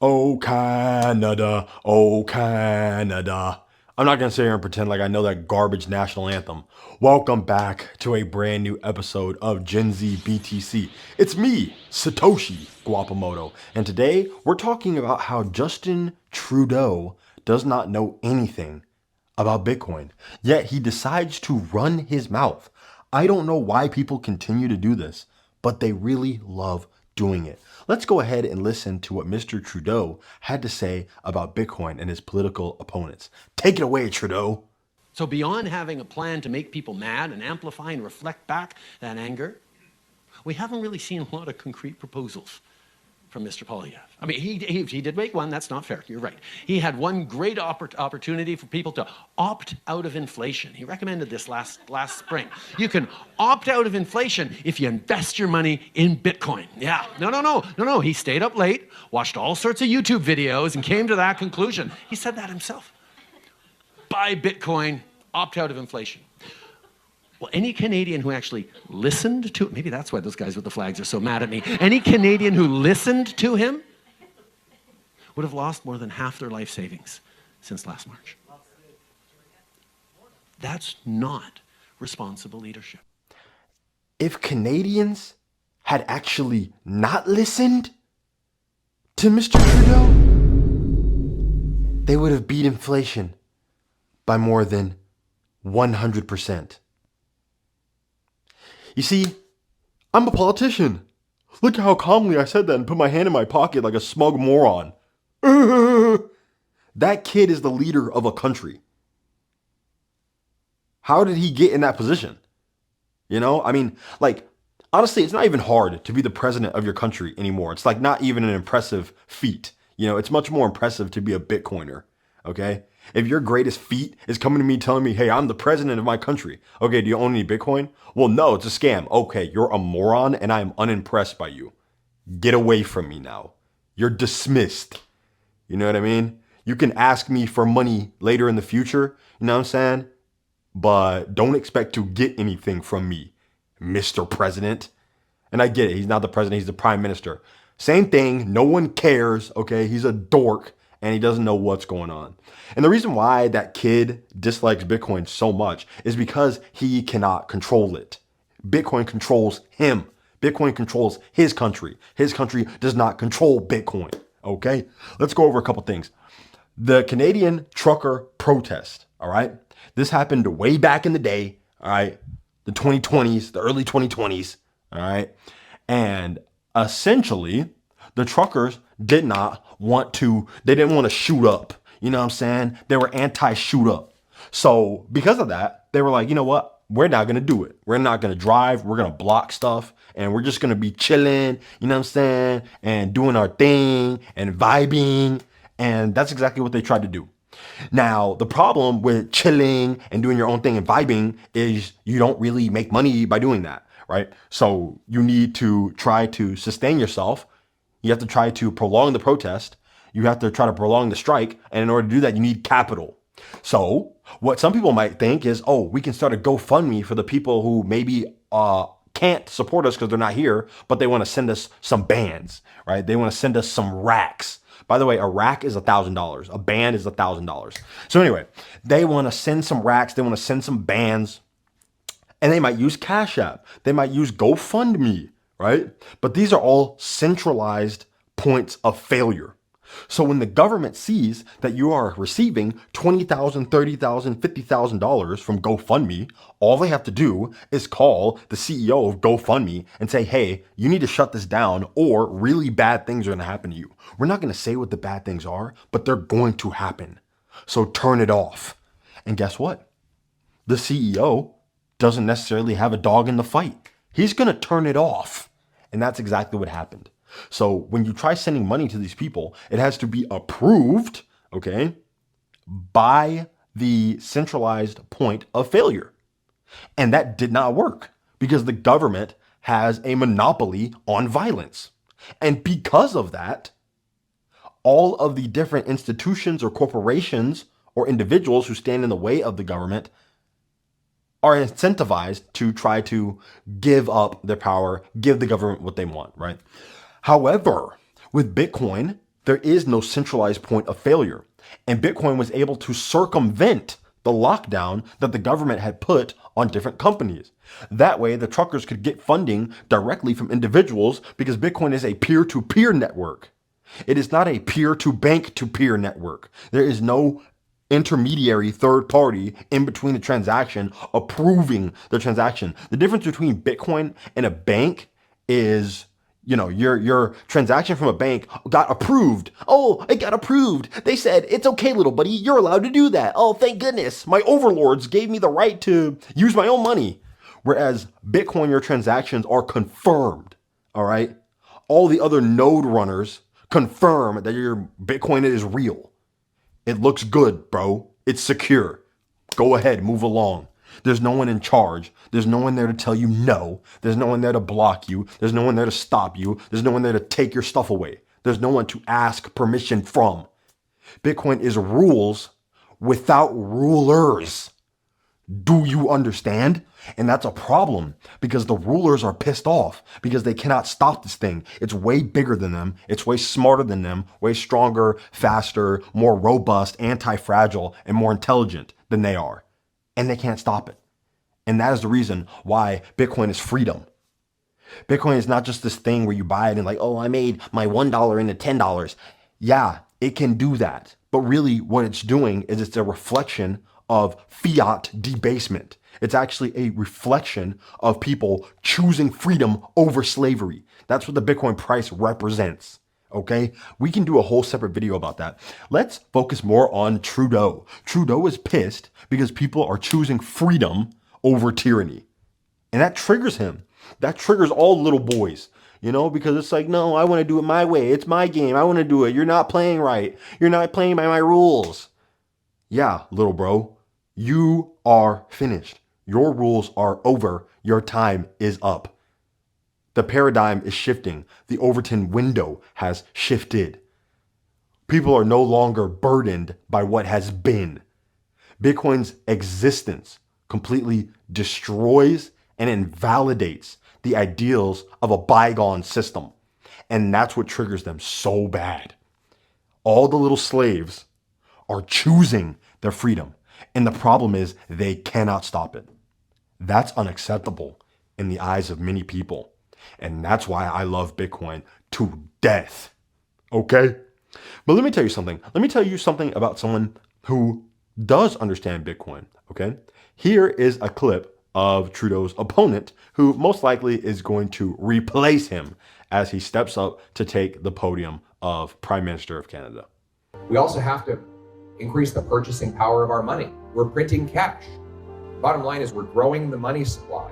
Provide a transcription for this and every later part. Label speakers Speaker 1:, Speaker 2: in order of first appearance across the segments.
Speaker 1: Oh, Canada, oh, Canada. I'm not going to sit here and pretend like I know that garbage national anthem. Welcome back to a brand new episode of Gen Z BTC. It's me, Satoshi Guapamoto, and today we're talking about how Justin Trudeau does not know anything about Bitcoin, yet he decides to run his mouth. I don't know why people continue to do this, but they really love doing it. Let's go ahead and listen to what Mr. Trudeau had to say about Bitcoin and his political opponents. Take it away, Trudeau.
Speaker 2: So beyond having a plan to make people mad and amplify and reflect back that anger, we haven't really seen a lot of concrete proposals from Mr. Poilievre. I mean, he did make one. That's not fair. You're right. He had one great opportunity for people to opt out of inflation. He recommended this last spring. You can opt out of inflation if you invest your money in Bitcoin. Yeah. No. He stayed up late, watched all sorts of YouTube videos, and came to that conclusion. He said that himself. Buy Bitcoin, opt out of inflation. Well, any Canadian who actually listened to, maybe that's why those guys with the flags are so mad at me. Any Canadian who listened to him would have lost more than half their life savings since last March. That's not responsible leadership.
Speaker 1: If Canadians had actually not listened to Mr. Trudeau, they would have beat inflation by more than 100%. You see, I'm a politician. Look how calmly I said that and put my hand in my pocket like a smug moron. That kid is the leader of a country. How did he get in that position? You know, I mean, like, honestly, it's not even hard to be the president of your country anymore. It's like not even an impressive feat. You know, it's much more impressive to be a Bitcoiner. Okay? If your greatest feat is coming to me telling me, hey, I'm the president of my country. Okay, do you own any Bitcoin? Well, no, it's a scam. Okay, you're a moron and I am unimpressed by you. Get away from me now. You're dismissed. You know what I mean? You can ask me for money later in the future, you know what I'm saying? But don't expect to get anything from me, Mr. President. And I get it. He's not the president. He's the prime minister. Same thing. No one cares. Okay, he's a dork. And he doesn't know what's going on. And the reason why that kid dislikes Bitcoin so much is because he cannot control it. Bitcoin controls him. Bitcoin controls his country. His country does not control Bitcoin. Okay? Let's go over a couple things. The Canadian trucker protest, all right? This happened way back in the day, all right? The 2020s, the early 2020s, all right? And essentially, the truckers didn't want to shoot up. You know what I'm saying? They were anti-shoot up. So because of that, they were like, you know what? We're not going to do it. We're not going to drive. We're going to block stuff. And we're just going to be chilling, you know what I'm saying? And doing our thing and vibing. And that's exactly what they tried to do. Now, the problem with chilling and doing your own thing and vibing is you don't really make money by doing that, right? So you need to try to sustain yourself. You have to try to prolong the protest. You have to try to prolong the strike. And in order to do that, you need capital. So what some people might think is, oh, we can start a GoFundMe for the people who maybe can't support us because they're not here, but they want to send us some bands, right? They want to send us some racks. By the way, a rack is $1,000. A band is $1,000. So anyway, they want to send some racks. They want to send some bands. And they might use Cash App. They might use GoFundMe. Right? But these are all centralized points of failure. So when the government sees that you are receiving $20,000, $30,000, $50,000 from GoFundMe, all they have to do is call the CEO of GoFundMe and say, hey, you need to shut this down or really bad things are going to happen to you. We're not going to say what the bad things are, but they're going to happen. So turn it off. And guess what? The CEO doesn't necessarily have a dog in the fight. He's going to turn it off. And that's exactly what happened. So when you try sending money to these people, it has to be approved, okay, by the centralized point of failure. And that did not work because the government has a monopoly on violence. And because of that, all of the different institutions or corporations or individuals who stand in the way of the government are incentivized to try to give up their power, give the government what they want, right? However, with Bitcoin, There is no centralized point of failure. And Bitcoin was able to circumvent the lockdown that the government had put on different companies. That way, the truckers could get funding directly from individuals because Bitcoin is a peer-to-peer network. It is not a peer-to-bank-to-peer network. There is no intermediary third party in between the transaction approving the transaction. The difference between Bitcoin and a bank is, your transaction from a bank got approved. Oh, it got approved. They said, it's okay, little buddy. You're allowed to do that. Oh, thank goodness. My overlords gave me the right to use my own money. Whereas Bitcoin, your transactions are confirmed. All right. All the other node runners confirm that your Bitcoin is real. It looks good, bro. It's secure. Go ahead, move along. There's no one in charge. There's no one there to tell you no. There's no one there to block you. There's no one there to stop you. There's no one there to take your stuff away. There's no one to ask permission from. Bitcoin is rules without rulers. Do you understand? And that's a problem because the rulers are pissed off because they cannot stop this thing. It's way bigger than them. It's way smarter than them, way stronger, faster, more robust, anti-fragile, and more intelligent than they are. And they can't stop it. And that is the reason why Bitcoin is freedom. Bitcoin is not just this thing where you buy it and like, oh, I made my $1 into $10. Yeah, it can do that. But really what it's doing is it's a reflection of fiat debasement. It's actually a reflection of people choosing freedom over slavery. That's what the Bitcoin price represents. Okay, we can do a whole separate video about that. Let's focus more on Trudeau. Trudeau is pissed because people are choosing freedom over tyranny. And that triggers him. That triggers all little boys, because it's like, no, I want to do it my way. It's my game. I want to do it. You're not playing right. You're not playing by my rules. Yeah, little bro, you are finished. Your rules are over. Your time is up. The paradigm is shifting. The Overton window has shifted. People are no longer burdened by what has been. Bitcoin's existence completely destroys and invalidates the ideals of a bygone system. And that's what triggers them so bad. All the little slaves are choosing their freedom. And the problem is they cannot stop it. That's unacceptable in the eyes of many people. And that's why I love Bitcoin to death. Okay? But let me tell you something. Let me tell you something about someone who does understand Bitcoin. Okay? Here is a clip of Trudeau's opponent who most likely is going to replace him as he steps up to take the podium of Prime Minister of Canada.
Speaker 3: We also have to increase the purchasing power of our money. We're printing cash. Bottom line is we're growing the money supply,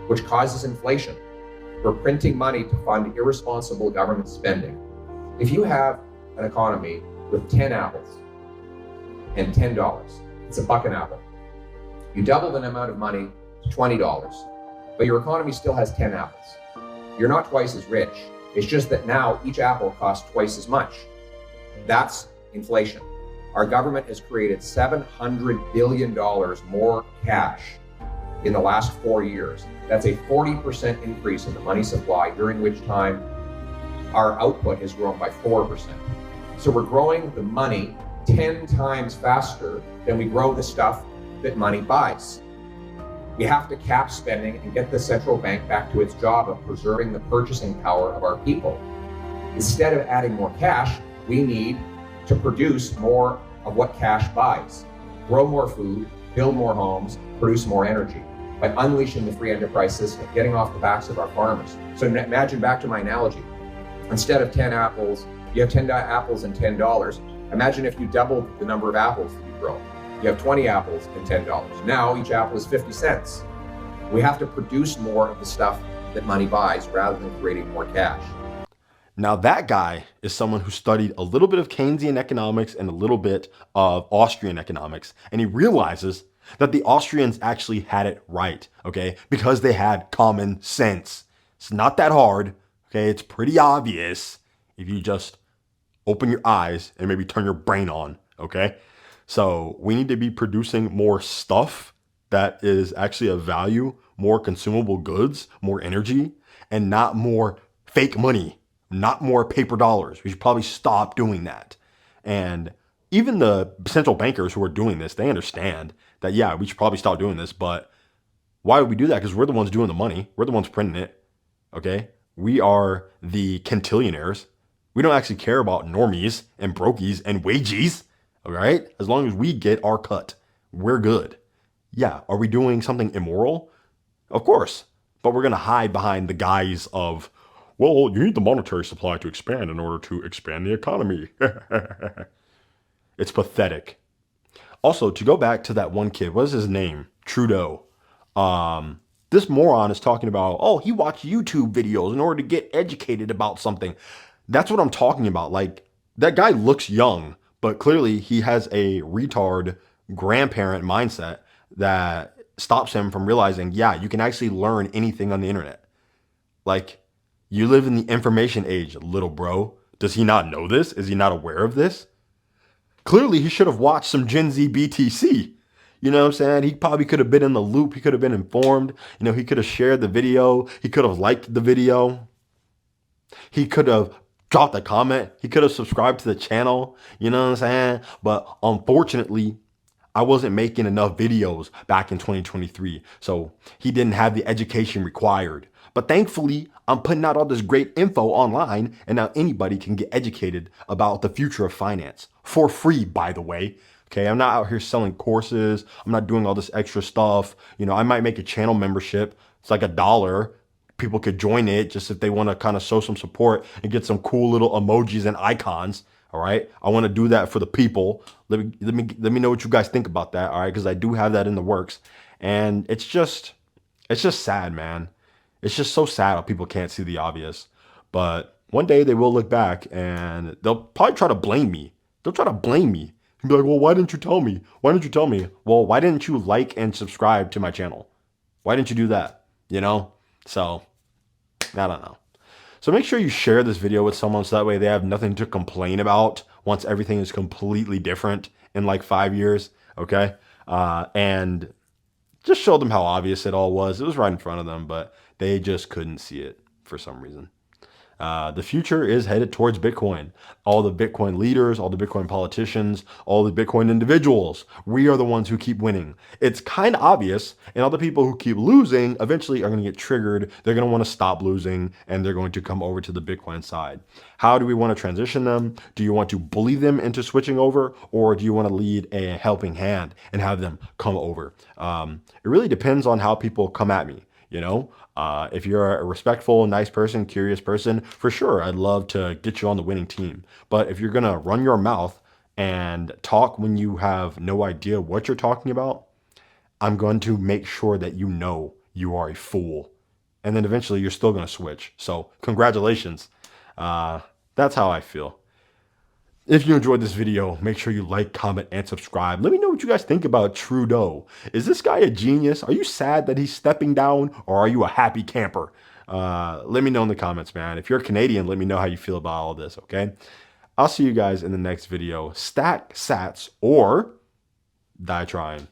Speaker 3: which causes inflation. We're printing money to fund irresponsible government spending. If you have an economy with 10 apples and $10, it's $1 an apple. You double the amount of money to $20, but your economy still has 10 apples. You're not twice as rich. It's just that now each apple costs twice as much. That's inflation. Our government has created $700 billion more cash in the last 4 years. That's a 40% increase in the money supply, during which time our output has grown by 4%. So we're growing the money 10 times faster than we grow the stuff that money buys. We have to cap spending and get the central bank back to its job of preserving the purchasing power of our people. Instead of adding more cash, we need to produce more of what cash buys. Grow more food, build more homes, produce more energy by unleashing the free enterprise system, getting off the backs of our farmers. So imagine, back to my analogy, instead of 10 apples, you have 10 apples and $10. Imagine if you doubled the number of apples that you grow. You have 20 apples and $10. Now each apple is 50 cents. We have to produce more of the stuff that money buys rather than creating more cash.
Speaker 1: Now that guy is someone who studied a little bit of Keynesian economics and a little bit of Austrian economics. And he realizes that the Austrians actually had it right, okay? Because they had common sense. It's not that hard, okay? It's pretty obvious if you just open your eyes and maybe turn your brain on, okay? So we need to be producing more stuff that is actually of value, more consumable goods, more energy, and not more fake money, not more paper dollars. We should probably stop doing that. And even the central bankers who are doing this, they understand that, yeah, we should probably stop doing this. But why would we do that? Because we're the ones doing the money. We're the ones printing it. Okay? We are the quintillionaires. We don't actually care about normies and brokies and wages. All right? As long as we get our cut, we're good. Yeah. Are we doing something immoral? Of course. But we're going to hide behind the guise of, well, you need the monetary supply to expand in order to expand the economy. It's pathetic. Also, to go back to that one kid, what is his name? Trudeau. This moron is talking about, oh, he watched YouTube videos in order to get educated about something. That's what I'm talking about. Like, that guy looks young, but clearly he has a retard grandparent mindset that stops him from realizing, yeah, you can actually learn anything on the internet. Like, you live in the information age, little bro. Does he not know this? Is he not aware of this? Clearly, he should have watched some Gen Z BTC. You know what I'm saying? He probably could have been in the loop. He could have been informed. You know, he could have shared the video. He could have liked the video. He could have dropped a comment. He could have subscribed to the channel. You know what I'm saying? But unfortunately, I wasn't making enough videos back in 2023. So he didn't have the education required. But thankfully, I'm putting out all this great info online, and now anybody can get educated about the future of finance for free, by the way. Okay, I'm not out here selling courses. I'm not doing all this extra stuff. You know, I might make a channel membership. It's like $1. People could join it just if they want to kind of show some support and get some cool little emojis and icons. All right, I want to do that for the people. Let me know what you guys think about that. All right, because I do have that in the works, and it's just sad, man. It's just so sad how people can't see the obvious. But one day they will look back and they'll probably try to blame me. They'll try to blame me and be like, well, why didn't you tell me? Why didn't you tell me? Well, why didn't you like and subscribe to my channel? Why didn't you do that? You know? So, I don't know. So make sure you share this video with someone so that way they have nothing to complain about once everything is completely different in like 5 years. Okay? And just show them how obvious it all was. It was right in front of them, but they just couldn't see it for some reason. The future is headed towards Bitcoin. All the Bitcoin leaders, all the Bitcoin politicians, all the Bitcoin individuals, we are the ones who keep winning. It's kind of obvious, and all the people who keep losing eventually are going to get triggered. They're going to want to stop losing, and they're going to come over to the Bitcoin side. How do we want to transition them? Do you want to bully them into switching over, or do you want to lead a helping hand and have them come over? It really depends on how people come at me. You know, if you're a respectful, nice person, curious person, for sure, I'd love to get you on the winning team. But if you're going to run your mouth and talk when you have no idea what you're talking about, I'm going to make sure that you know you are a fool. And then eventually you're still going to switch. So congratulations. That's how I feel. If you enjoyed this video, make sure you like, comment, and subscribe. Let me know what you guys think about Trudeau. Is this guy a genius? Are you sad that he's stepping down, or are you a happy camper? Let me know in the comments, man. If you're Canadian, let me know how you feel about all this, okay? I'll see you guys in the next video. Stack sats or die trying.